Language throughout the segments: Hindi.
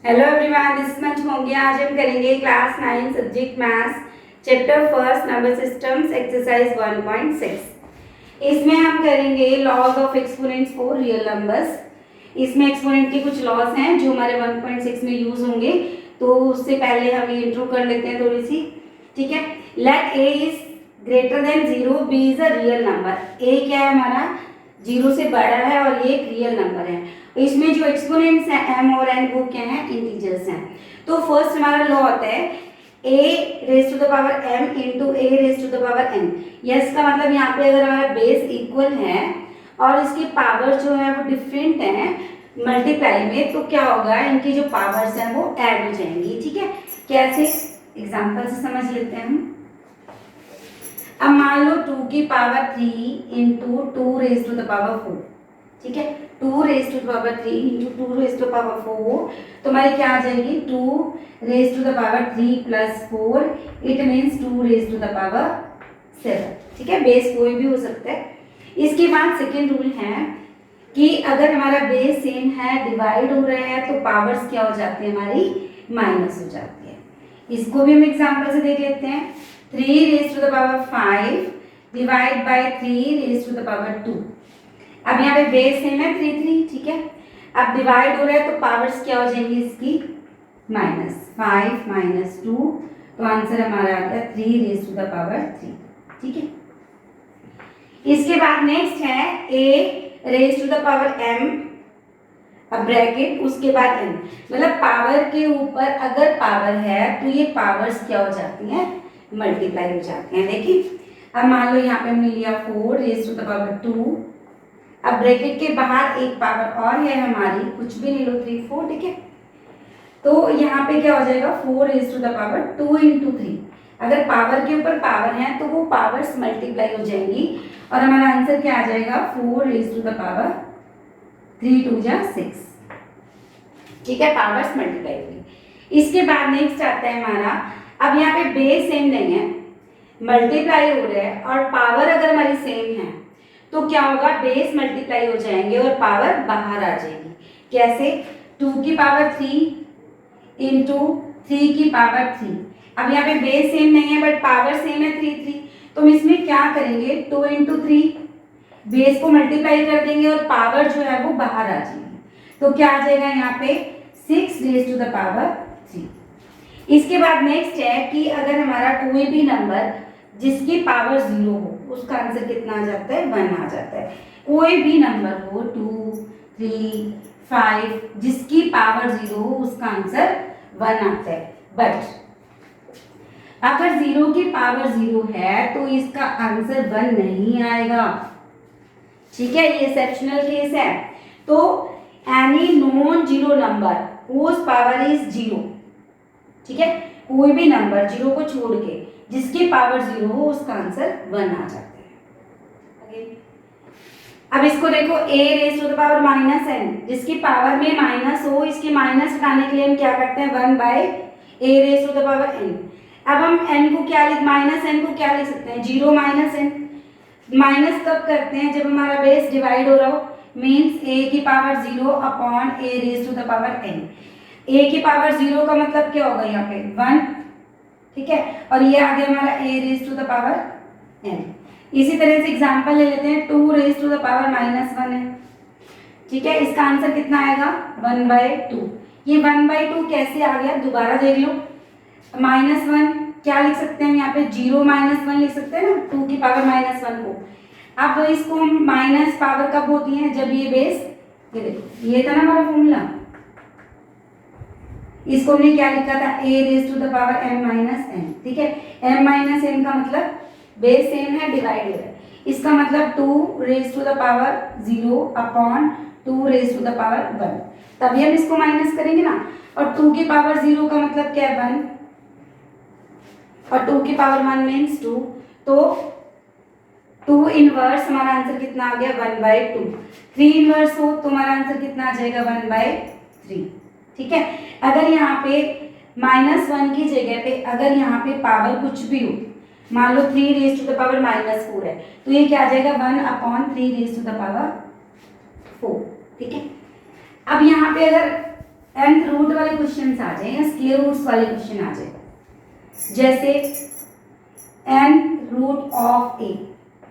हेलो एवरीवन, दिस इज मंच मोंगिया। आज हम करेंगे class 9 subject maths chapter first number systems exercise 1.6। इसमें हम करेंगे laws of exponents for real numbers. इसमें एक्सपोनेंट के कुछ लॉज हैं जो हमारे 1.6 में यूज होंगे, तो उससे पहले हम ये इंट्रो कर लेते हैं थोड़ी सी। ठीक है, let a is greater than 0, b is a real number. A क्या है हमारा, 0 से बड़ा है और ये एक रियल नंबर है। इसमें जो एक्सपोनेंट्स हैं m और n वो क्या है, इंटीजर्स हैं। तो फर्स्ट हमारा लॉ होता है a raise to the power m into a raise to the power n। यस का मतलब यहाँ पे अगर हमारा बेस इक्वल है और इसकी पावर जो है वो डिफरेंट है मल्टीप्लाई में, तो क्या होगा, इनकी जो पावर्स हैं वो ऐड हो जाएंगी। ठीक है, कैसे, एग्जाम्पल से समझ लेते हैं हम। अब मान लो 2 की power 3 into 2 raise to the power 4। ठीक है, 2 raise to the power 3 into 2 raise to the power 4, तो हमारी क्या आ जाएगी, 2 raise to the power 3 plus 4, it means 2 raise to the power 7। ठीक है, बेस कोई भी हो सकता है। इसके बाद सेकेंड रूल है कि अगर हमारा बेस सेम है, डिवाइड हो रहा है, तो पावर्स क्या हो जाती है हमारी, माइनस हो जाती है। इसको भी हम एग्जाम्पल से देख लेते हैं। 3 raise to the power 5 divide by 3 raise to the power 2। अब यहाँ पे बेस सेम है 3 3। ठीक है, अब डिवाइड हो रहा है तो पावर्स क्या हो जाएंगी इसकी, माइनस 5 माइनस 2, तो आंसर हमारा आ गया 3 रेज टू द पावर 3। ठीक है, इसके बाद नेक्स्ट है a raise to the power m, अब ब्रैकेट उसके बाद n, मतलब पावर के ऊपर अगर पावर है तो ये पावर्स क्या हो जाती हैं, मल्टीप्लाई हो जाती हैं। देखिए, अब मान लो यहाँ पे हमने लिया 4 रेज टू द पावर 2, अब ब्रैकेट के बाहर एक पावर और है हमारी, कुछ भी ले लो 3 4। ठीक है, तो यहाँ पे क्या हो जाएगा, 4 raise to the power 2 into 3। अगर पावर के ऊपर पावर है तो वो पावर्स मल्टीप्लाई हो जाएंगी और हमारा आंसर क्या आ जाएगा, 4 रेज टू द पावर 3 2 जा 6। ठीक है, पावर्स मल्टीप्लाई होगी। इसके बाद नेक्स्ट आता है हमारा, अब यहाँ पे बेस सेम नहीं है, मल्टीप्लाई हो रहा है और पावर अगर हमारी सेम है तो क्या होगा, बेस मल्टीप्लाई हो जाएंगे और पावर बाहर आ जाएगी। कैसे, 2 की पावर 3 इंटू 3 की पावर 3। अब यहाँ पे बेस सेम नहीं है बट पावर सेम है 3 3, तो हम इसमें क्या करेंगे, 2 इंटू 3, बेस को मल्टीप्लाई कर देंगे और पावर जो है वो बाहर आ जाएगी, तो क्या आ जाएगा यहाँ पे 6 रेज टू द पावर 3। इसके बाद नेक्स्ट है कि अगर हमारा कोई भी नंबर जिसकी पावर 0 हो उसका आंसर कितना आ जाता है, 1 आ जाता है। कोई भी नंबर हो 2 3 5 जिसकी पावर 0 हो उसका आंसर 1 आता है। बट अगर 0 की पावर 0 है तो इसका आंसर 1 नहीं आएगा। ठीक है, ये एक्सेप्शनल केस है। तो any non zero number whose power is 0, ठीक है, कोई भी नंबर 0 को छोड़ के जिसकी पावर 0 हो उसका आंसर 1 आ जाता है। अब इसको देखो, a raise to the power minus n, जिसकी पावर में माइनस हो, इसके माइनस हटाने के लिए हम क्या करते हैं, 1 by a raise to the power n। अब हम n को क्या लिख, माइनस n को क्या लिख सकते हैं, 0 माइनस n। माइनस कब करते हैं, जब हमारा बेस डिवाइड हो रहा हो, मीन्स a की power 0 upon a raise to the power n। a की पावर 0 का मतलब क्या होगा, यहाँ पे 1। ठीक है, और ये आ गया हमारा a raise to the power n। इसी तरह से एग्जांपल ले लेते हैं, 2 raise to the power minus 1 है। ठीक है, इसका आंसर कितना आएगा, 1/2। ये 1/2 कैसे आ गया, दोबारा देख लो। -1 क्या लिख सकते हैं यहाँ पे, 0 - 1 लिख सकते हैं ना, 2 की पावर -1 को। अब इसको हम माइनस पावर कब होती है, जब ये बेस, ये देखो ये था ना हमारा फॉर्मूला, इसको हमने क्या लिखा था, a raise to the power m-n। ठीक है, m-n का मतलब बेस सेम है, डिवाइड हो रहा है, इसका मतलब 2 raise to the power 0 upon 2 raise to the power 1, तभी हम इसको माइनस करेंगे ना। और 2 की पावर 0 का मतलब क्या है, 1, और 2 की पावर 1 मीन्स 2, तो 2 इनवर्स हमारा आंसर कितना आ गया, 1/2। 3 इनवर्स हो तो हमारा आंसर कितना आ जाएगा, 1/3। ठीक है, अगर यहाँ पे -1 की जगह पे अगर यहाँ पे पावर कुछ भी हो, मान लो 3 रेज टू द पावर -4 है, तो ये क्या आ जाएगा, 1/3 रेज टू द पावर 4। ठीक है, अब यहाँ पे अगर nth रूट वाले क्वेश्चन आ जाए या स्क्वायर रूट्स वाले क्वेश्चन आ जाए, जैसे nth रूट ऑफ a,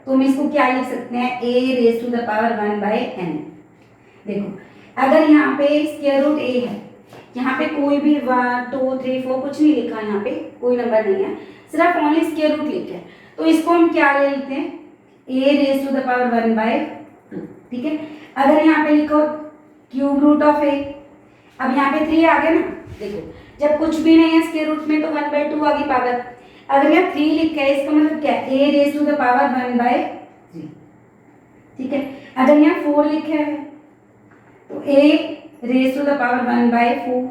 तो हम इसको क्या लिख सकते हैं, a raise to the power 1/n। देखो अगर यहाँ पे स्क्वायर रूट a है, यहाँ पे कोई भी 1 2 3 4 कुछ नहीं लिखा, यहाँ पे कोई नंबर नहीं है, सिर्फ ओनली स्क्वायर रूट लिखा है, तो इसको हम क्या ले लेते हैं, a raise to the power 1/2। ठीक है, अगर यहाँ पे लिखो क्यूब रूट ऑफ a, अब यहाँ पे 3 आ गया ना, देखो जब कुछ भी नहीं है स्क्वायर रूट में तो 1/2 आ गई पावर। अगर यहाँ 3 लिखा है इसका मतलब क्या है, a raise to the power 1/3। ठीक है, अगर यहाँ 4 लिखा है तो a raise to the power 1/4,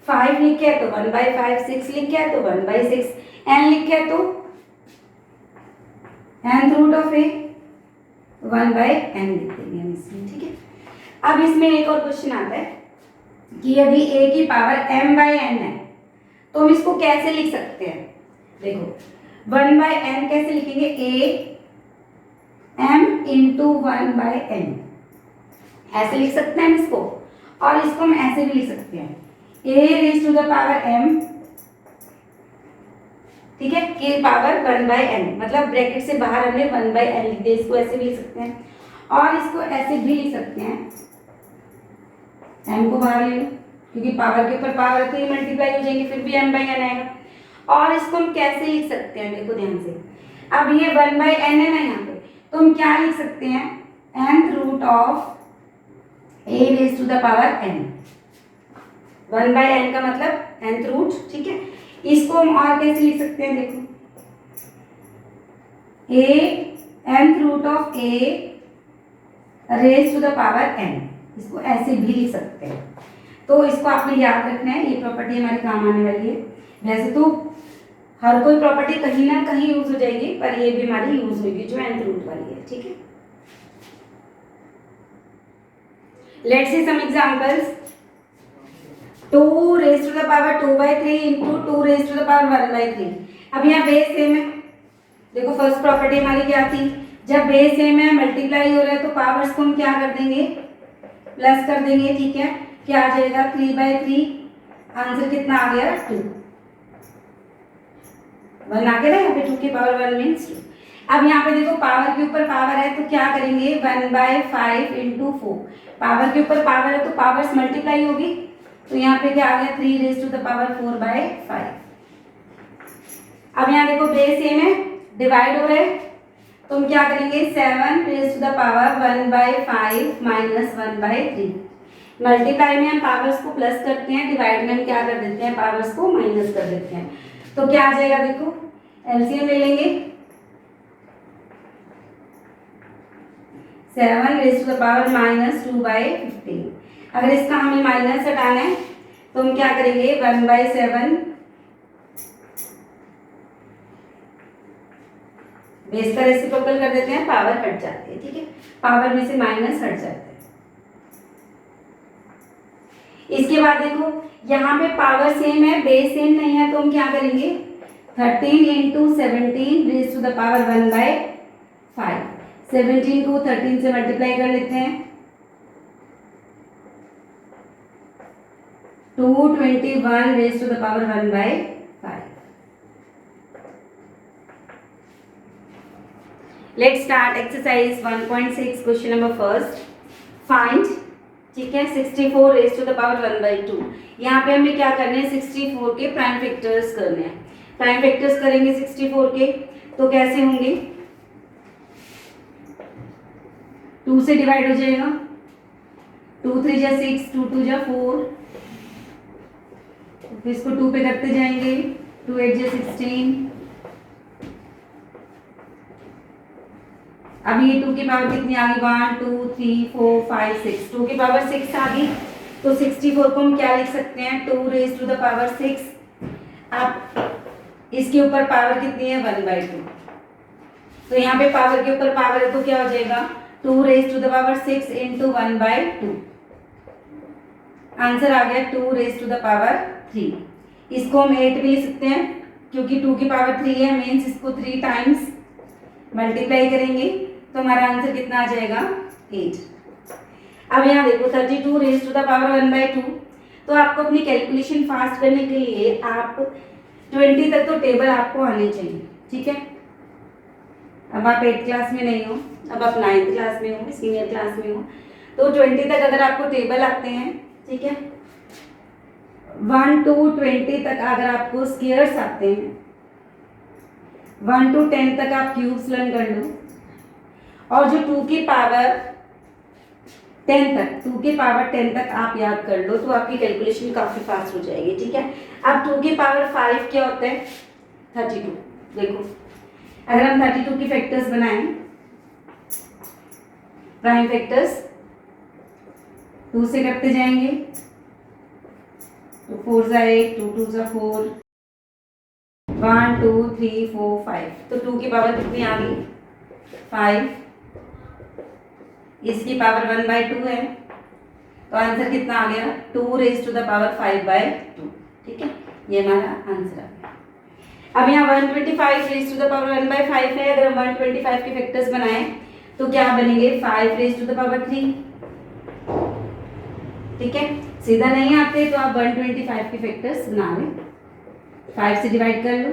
5 लिखा है तो 1/5, 6 लिखा है तो 1/6, n लिखा है तो nth root of a 1/n लिख देंगे हम इसमें। ठीक है, अब इसमें एक और क्वेश्चन आता है कि यदि a की पावर m/n है तो हम इसको कैसे लिख सकते हैं। देखो 1/n कैसे लिखेंगे, a m इंटू 1/n, ऐसे लिख सकते हैं हम इसको, और इसको हम ऐसे भी लिख सकते हैं a raise to the power m, ठीक है, के पावर 1/n, मतलब ब्रैकेट से बाहर हमने 1/n लिख दिया, इसको ऐसे भी लिख सकते हैं, और इसको ऐसे भी लिख सकते हैं, m को बाहर ले लो क्योंकि पावर के ऊपर पावर है तो ये मल्टीप्लाई हो जाएंगे, फिर भी m/n आएगा। और इसको हम कैसे लिख सकते हैं, देखो ध्यान से, अब ये 1/n है ना यहाँ पे, तो हम क्या लिख सकते हैं, nth root of a raise to the power n, 1/n का मतलब nth रूट। ठीक है, इसको हम और कैसे लिख सकते हैं, देखो a nth root of a raise to the power n, इसको ऐसे भी लिख सकते हैं। तो इसको आपने याद रखना है, ये प्रॉपर्टी हमारे काम आने वाली है। वैसे तो हर कोई प्रॉपर्टी कहीं ना कहीं यूज हो जाएगी, पर ये भी हमारी यूज होगी जो nth रूट वाली है। ठीक है, let's see some examples. 2 raise to the power 2/3 into 2 raise to the power 1/3। अब यहाँ बेस सेम है, देखो फर्स्ट प्रॉपर्टी हमारी क्या थी, जब बेस सेम है मल्टीप्लाई हो रहा है तो पावर्स को हम क्या कर देंगे, प्लस कर देंगे। ठीक है, क्या आ जाएगा 3/3, आंसर कितना आ गया 2, 1 आ गया ना, यहाँ पे 2 की पावर 1 मीन्स 2। अब यहाँ पे देखो पावर के ऊपर पावर है तो क्या करेंगे, 1/5 इंटू 4, पावर के ऊपर पावर है तो पावर्स मल्टीप्लाई होगी, तो यहाँ पे क्या आ गया 3 रेज टू द पावर 4/5। अब यहाँ देखो बेस सेम है, डिवाइड हो रहा है, तो हम क्या करेंगे 7 raise to the power 1/5 minus 1/3। Multiply में हम पावर्स को प्लस करते हैं, डिवाइड में हम क्या कर देते हैं, पावर्स को माइनस कर देते हैं, तो क्या आ जाएगा, देखो एलसीएम ले लेंगे, 7 raise to the power minus 2/15। अगर इसका हमें माइनस हटाना है तो हम क्या करेंगे 1/7, बेस का रेसिप्रोकल कर देते हैं, पावर हट जाती है। ठीक है, पावर में से माइनस हट जाता है। इसके बाद देखो यहाँ पे पावर सेम है, बेस सेम नहीं है, तो हम क्या करेंगे 13 into 17 raise to the power 1/5। 17 को 13 से मल्टीप्लाई कर लेते हैं, 221 raise to the power 1/5। Let's start exercise 1.6 question number first, find. ठीक है, 64 रेज टू द पावर 1/2। यहाँ पे हमें क्या करने हैं, 64 के प्राइम फैक्टर्स करने हैं। प्राइम फैक्टर्स करेंगे 64 के तो कैसे होंगे, 2 से डिवाइड हो जाएगा, 2 3 जा 6, 2 2 जा 4, तो इसको 2 पे करते जाएंगे, 2 8 जा 16। अब ये 2 की पावर कितनी आ गई, 1 2 3 4 5 6, 2 की पावर 6 आ गई, तो 64 को हम क्या लिख सकते हैं, 2 रेज टू द पावर 6। अब इसके ऊपर पावर कितनी है 1/2, तो यहाँ पे पावर के ऊपर पावर है तो क्या हो जाएगा 2 raise to the power 6 into 1/2। Answer आ गया 2 रेज टू द पावर 3। इसको हम 8 भी लिख सकते हैं क्योंकि 2 की पावर 3 है, मीन्स इसको 3 टाइम्स मल्टीप्लाई करेंगे तो हमारा आंसर कितना आ जाएगा 8। अब यहाँ देखो 32 रेज टू द पावर 1/2, तो आपको अपनी कैलकुलेशन फास्ट करने के लिए आप 20 तक तो टेबल आपको आने चाहिए, ठीक है। अब आप 8th क्लास में नहीं हो, अब आप 9th क्लास में हो, सीनियर क्लास में हो, तो 20 तक अगर आपको टेबल आते हैं, ठीक है, 1 to 20 तक अगर आपको स्क्वायर्स आते हैं, 1 to 10 तक आप क्यूब्स लर्न कर लो, और जो 2 की पावर 10 तक 2 की पावर 10 तक आप याद कर लो, तो आपकी कैलकुलेशन काफ़ी फास्ट हो जाएगी, ठीक है। अब 2 की पावर 5 क्या होता है? 32। देखो अगर हम 32 की फैक्टर्स बनाएं, प्राइम फैक्टर्स 2 से करते जाएंगे, तो 4 जा 8, 2 2 जा 4, 1 2 3 4 5, तो 2 की पावर कितनी आ गई? 5। इसकी पावर 1/2 है, तो आंसर कितना आ गया? 2 रेज टू द पावर 5/2, ठीक है, ये हमारा आंसर आ गया। अब यहाँ 125 रेज टू द पावर 1/5 है, अगर हम 125 के फैक्टर्स बनाएं तो क्या बनेंगे? 5 रेज टू द पावर 3, ठीक है। सीधा नहीं आते तो आप 125 के फैक्टर्स बना लें, 5 से डिवाइड कर लो,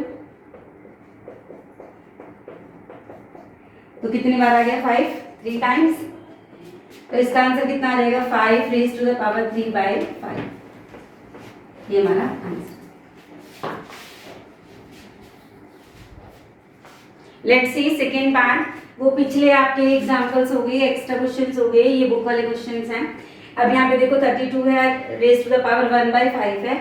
तो कितनी बार आ गया? 5 3 टाइम्स, तो इसका आंसर कितना आ जाएगा? 5 रेज टू द पावर 3/5, ये हमारा answer. Let's see second part. वो पिछले आपके एग्जांपल्स हो गए, एक्स्ट्रा क्वेश्चंस हो गए, ये बुक वाले क्वेश्चंस हैं। अब यहाँ पे देखो 32 है, रेज टू द पावर 1/5 है,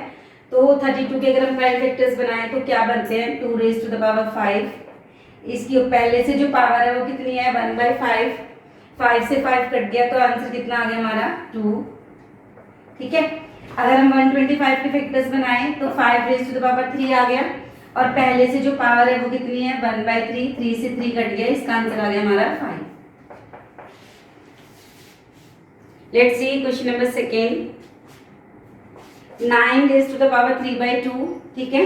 तो 32 के अगर हम प्राइम फैक्टर्स बनाएं तो क्या बनते हैं? 2 रेज टू द पावर 5, इसकी पहले से जो पावर है वो कितनी है? 1/5, 5 से 5 कट गया, तो आंसर कितना आ गया हमारा? 2, ठीक है। अगर हम 125 के फैक्टर्स बनाएं तो 5 रेज टू द पावर 3 आ गया, और पहले से जो पावर है वो कितनी है? 1/3, 3 से 3 कट गया, इसका आंसर आ गया हमारा 5। Let's see question number second. 9 raise to the power 3/2, ठीक है।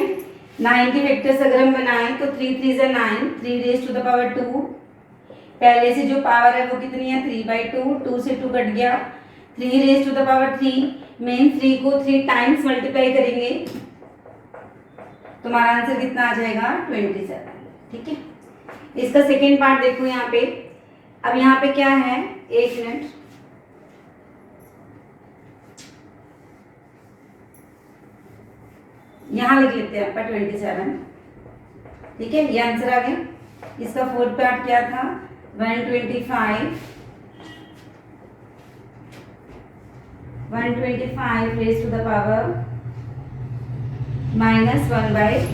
9 के फैक्टर्स अगर हम बनाएं तो 3 3 से 9, 3 रेज टू द पावर 2, पहले से जो पावर है वो कितनी है? 3/2, 2 से 2 कट गया, 3 raise to the power 3, means 3 को 3 टाइम्स मल्टीप्लाई करेंगे, तो हमारा आंसर कितना आ जाएगा? 27, ठीक है। इसका सेकेंड पार्ट देखो यहाँ पे। अब यहाँ पे क्या है? एक मिनट, यहाँ लिख लेते हैं आपका 27, ठीक है, ये आंसर आ गया। इसका फोर्थ पार्ट क्या था? 125 रेज टू द पावर -1/3।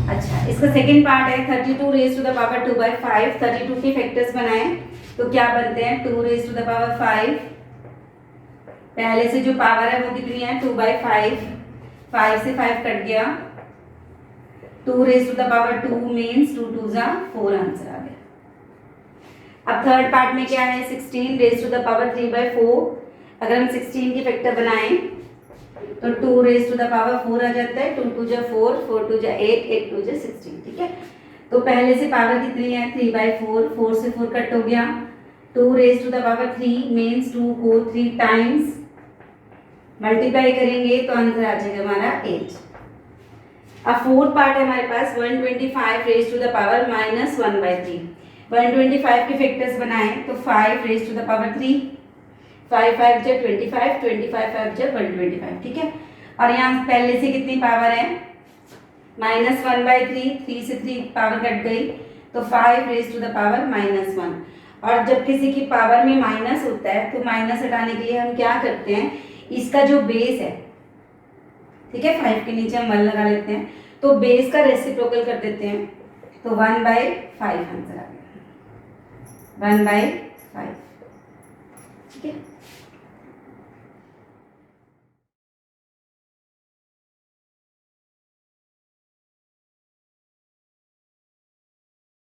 अच्छा, इसका सेकेंड पार्ट है 32 रेज टू द पावर 2/5। 32 के फैक्टर्स बनाएं तो क्या बनते हैं? 2 रेज टू द पावर 5, पहले से जो पावर है वो कितनी है? 2/5, 5 से 5 कट गया, 2 raise to the power 2 means 2 2 जा 4, आंसर आ गया। अब थर्ड पार्ट में क्या है? 16 रेज टू द पावर 3/4। अगर हम 16 के फैक्टर बनाएं तो 2 रेज टू द पावर 4 आ जाता है, 2 2 जा 4, 4 2 जा 8, 8 2 जा 16, ठीक है। तो पहले से पावर कितनी है? 3/4, 4 से 4 कट हो गया, 2 raise to the power 3 means 2 को 3 टाइम्स मल्टीप्लाई करेंगे तो आंसर आ जाएगा हमारा 8। अब फोर्थ पार्ट है हमारे पास 125 रेज टू द पावर -1/3। 125 के फैक्टर्स बनाएं तो 5 रेज टू द पावर 3, 5 5 जा 25, 25 5 जा 125, ठीक है। और यहाँ पहले से कितनी पावर है? -1/3, 3 से 3 पावर कट गई, तो 5 रेज टू द पावर -1। और जब किसी की पावर में माइनस होता है तो माइनस हटाने के लिए हम क्या करते हैं? इसका जो बेस है, ठीक है, 5 के नीचे हम 1 लगा लेते हैं, तो बेस का रेसिप्रोकल कर देते हैं, तो 1/5 आंसर आ गया, 1/5, ठीक है।